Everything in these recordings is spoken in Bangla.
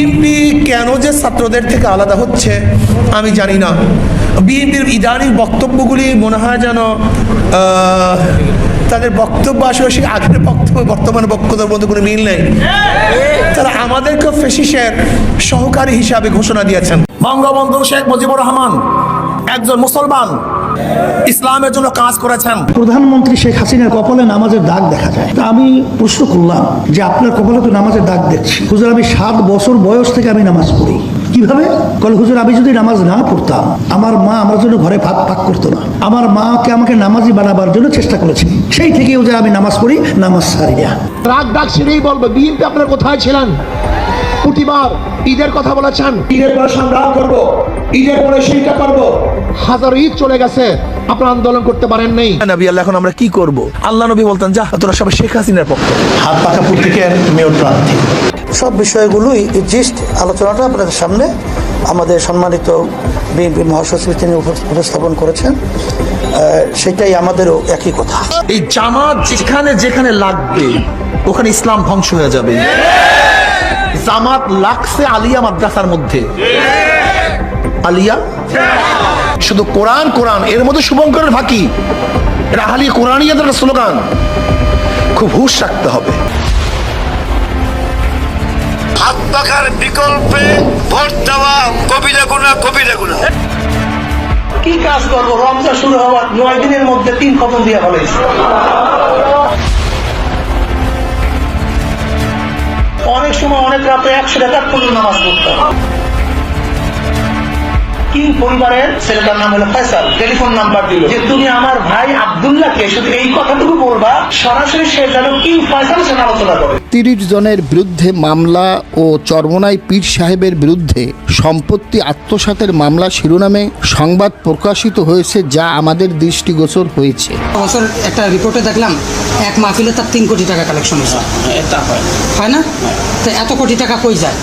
বিএনপি কেন যে ছাত্রদের থেকে আলাদা হচ্ছে আমি জানি না। বিএনপির ইদানিং বক্তব্যগুলি মনে হয় যেন তাদের বক্তব্য আসলে সেই আগের বক্তব্য বর্তমান বক্তব্যের মধ্যে কোনো মিল নেই। তারা আমাদেরকে ফেসিসের সহকারী হিসাবে ঘোষণা দিয়েছেন। বঙ্গবন্ধু শেখ মুজিবুর রহমান একজন মুসলমান, ইসলামের জন্য কাজ করেছেন। প্রধানমন্ত্রী শেখ হাসিনার কপালে নামাজের দাগ দেখা যায়। তা আমি প্রশ্ন করলাম যে আপনার কপালে তো নামাজের দাগ দেখছি। হুজুর, আমি 7 বছর বয়স থেকে আমি নামাজ পড়ি। কিভাবে? বলে হুজুর, আমি যদি নামাজ না পড়তাম আমার মা আমার জন্য ঘরে ভাত পাক করতো না। আমার মাকে আমাকে নামাজি বানাবার জন্য চেষ্টা করেছে। সেই থেকে হুজুর আমি নামাজ পড়ি, নামাজ ছাড়ি না। রাগ ডাক সেটাই বলবো, বিএনপি আপনার কোথায় ছিলেন? প্রতিবার ঈদের কথা বলেছেন, ঈদের পরে সংগ্রাম করব, ঈদের পরে শিরকা করব। হাজার ঈদ চলে গেছে, আপনার আন্দোলন করতে পারেন নাই। নবী আল্লাহ, এখন আমরা কি করব? আল্লাহ নবী বলতেন, যা তোরা সবাই শেখ হাসিনার পক্ষ। হাত পাকা প্রতীকের মেয়র প্রার্থী সব বিষয়গুলোই জিস্ট আলোচনাটা আপনাদের সামনে আমাদের সম্মানিত বিএনপি মহাসচিব তিনি উপস্থাপন করেছেন। সেটাই আমাদেরও একই কথা। এই জামাত যেখানে যেখানে লাগবে ওখানে ইসলাম ধ্বংস হয়ে যাবে। জামাত লাগছে আলিয়া মাদ্রাসার মধ্যে, আলিয়া শুধু কোরআন কোরআন, এর মধ্যে শুভঙ্করের ফাঁকি। এটা আহলি কোরআনিয়াদের একটা স্লোগান। খুব হুঁশ রাখতে হবে। হাত পাখার বিকল্পে ভোট দেওয়া কবিরা গুনাহ, কবিরা গুনাহ। কি কাজ করবো? রমজান শুরু হওয়ার 9 দিনের মধ্যে 3 খতম দিয়ে ফেলেছে। অনেক সময় অনেক রাতে 100 টাকা পর্যন্ত নামাজ পড়তাম। কিং পরিবারের ছেলেটার নাম হলো ফয়সাল, টেলিফোন নাম্বার দিল যে তুমি আমার ভাই আব্দুল্লাহকে শুধু এই কথাটুকু বলবা, সরাসরি সে যেন কিং ফয়সাল সে আলোচনা করে। 30 জনের বিরুদ্ধে মামলা ও চরমোনাই পীর সাহেবের বিরুদ্ধে সম্পত্তি আত্মসাতের মামলা শিরোনামে সংবাদ প্রকাশিত হয়েছে, যা আমাদের দৃষ্টিগোচর হয়েছে। বছর একটা রিপোর্টে দেখলাম এক মাহফিলে তার 3 কোটি টাকা কালেকশন হয়েছে। এটা হয় না? তো এত কোটি টাকা কই যায়?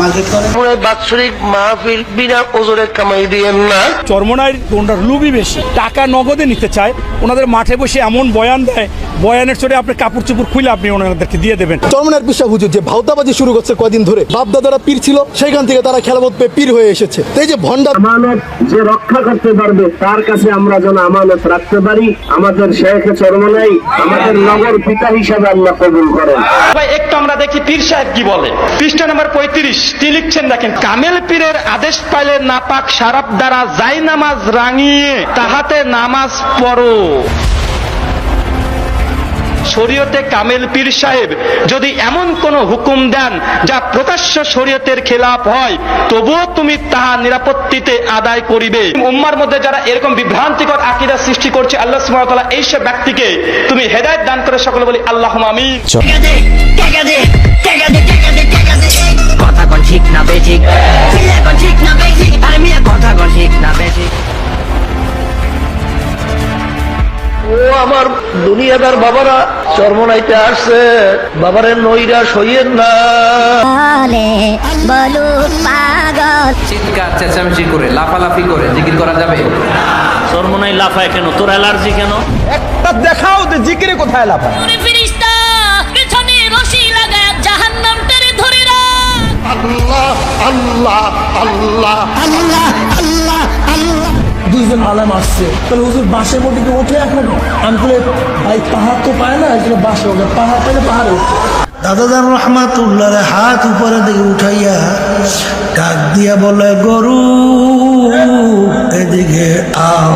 মার্কেট করে বাৎসরিক মাহফিল বিনা ওজরে কামাই দিয়েন না। চরমোনাইর ওনার লুবই বেশি, টাকা নগদে নিতে চায়। ওনাদের মাঠে বসে এমন বয়ান দেয়, বয়ানের চড়ে আপনি কাপড় চোপড় খুলে আপনি ওনাদেরকে দিয়ে দেবেন। চরমোনাইর পিসা হুজুর যে ভাওতাবাজি শুরু করছে কয়দিন ধরে, বাপদাদারা পীর ছিল, সেখান থেকে তারা খেলামত পেয়ে পীর হয়ে এসেছে। এই যে ভণ্ডা আমানত যে রক্ষা করতে পারবে তার কাছে আমরা যেন আমানত রাখতে পারি। আমাদের শেখ চরমোনাই আমাদের নগর পিতা হিসাবে আল্লাহ কবুল করেন। একটু আমরা দেখি পীর সাহেব কি বলে। পৃষ্ঠা নাম্বার 35 তিনি লিখছেন, দেখেন, কামেল পীরের আদেশ পাইলে নাপাক শারাব দ্বারা যাই নামাজ রাঙিয়ে তাহাতে নামাজ পড়ো। শরীয়তে কামেল পীর সাহেব যদি এমন কোন হুকুম দেন যা প্রকাশ্য শরীয়তের খেলাফ হয়, তবুও তুমি তাহা নিরাপত্তিতে আদায় করিবে। উম্মার মধ্যে যারা এরকম বিভ্রান্তিকর আকীদা সৃষ্টি করছে, আল্লাহ সুবহানাহু ওয়া তাআলা এই সব ব্যক্তিকে তুমি হেদায়েত দান করে সকলে বলি আল্লাহুম্মা আমিন। কথা কোন ঠিক না বেঠিক, কোন ঠিক না বেঠিক, আরে মিয়া কথা কোন ঠিক না বেঠিক। ও আমার দুনিয়াদার বাবারা, চরমোনাইতে আসছে, বাবারে নৈরাশ হইয়েন না। বলো পাগল, চিৎকার চেঁচামেচি করে লাফালাফি করে জিকির করা যাবে? চরমোনাই লাফায় কেন? তোর অ্যালার্জি কেন? একটা দেখাও যে জিকিরে কোথায় লাফায়। ফেরেশতা পেছনে রশি লাগায় জাহান্নাম টেনে ধরে রাখ। আল্লাহ আল্লাহ আল্লাহ আল্লাহ আল্লাহ আল্লাহ। 2 জন আলেম আসছে, তাহলে হুজুর বাসের মধ্যে কি ওঠে এখন? আমি বলে ভাই পাহাড় তো পায় না, এখানে বাসে ওঠে, পাহাড় পাইলে পাহাড়ে। দাদাদার রহমাতুল্লাহ হাত উপরে দিকে উঠাইয়া ডাক দিয়া বলে, গরু এদিকে আও।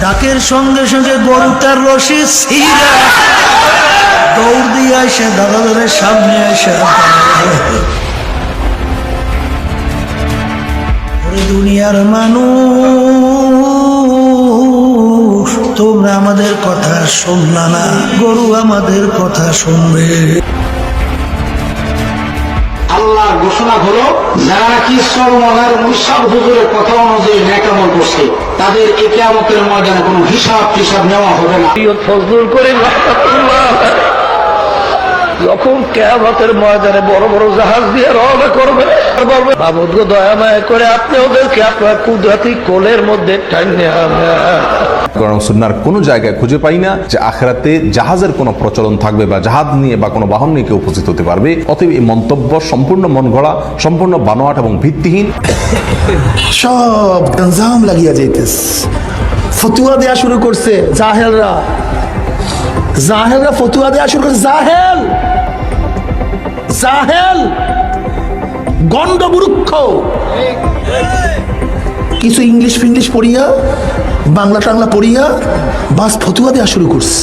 ডাকের সঙ্গে সঙ্গে গরুটার রশি ছিঁড়া দৌড় দিয়ে আসে দাদাদারের সামনে এসে, দুনিয়ার মানুষ তোমরা আমাদের কথা শুনলা না, গরু আমাদের কথা শুনবে। আল্লাহর ঘোষণা হলো, যারা নাকি চরমোনাইর মুশাব হুজুরের কথা অনুযায়ী নেক আমল করছে তাদের এই কিয়ামতের ময়দানে কোনো হিসাব টিসাব নেওয়া হবে না। ফজলুল করিম যখন কিয়ামতের ময়দানে বড় বড় জাহাজ দিয়ে রওনা করবে আর বলবে মাবুদ গো দয়া মায়া করে আপনি ওদেরকে আপনার কুদরতি কোলের মধ্যে টাইনে কোরআন ও সুন্নাহর কোনো জায়গায় খুঁজে পাই না যে আখিরাতে জাহাজের কোনো প্রচলন থাকবে বা জাহাজ নিয়ে বা কোনো বাহন নিয়ে কেউ উপস্থিত হতে পারবে। অতএব এই মন্তব্য সম্পূর্ণ মন গড়া, সম্পূর্ণ বানোয়াট এবং ভিত্তিহীন। সব গঞ্জাম লাগিয়া যাইতেস, ফতুয়া দেয়া শুরু করছে জাহেলরা। জাহেলরা ফতুয়া দেয়া শুরু করছে। জাহেল জাহেল গন্ডমূর্খ, কিছু ইংলিশ ফিংলিশ পড়িয়া, বাংলা টাংলা পড়িয়া বাস ফতুয়া দেয়া শুরু করছে।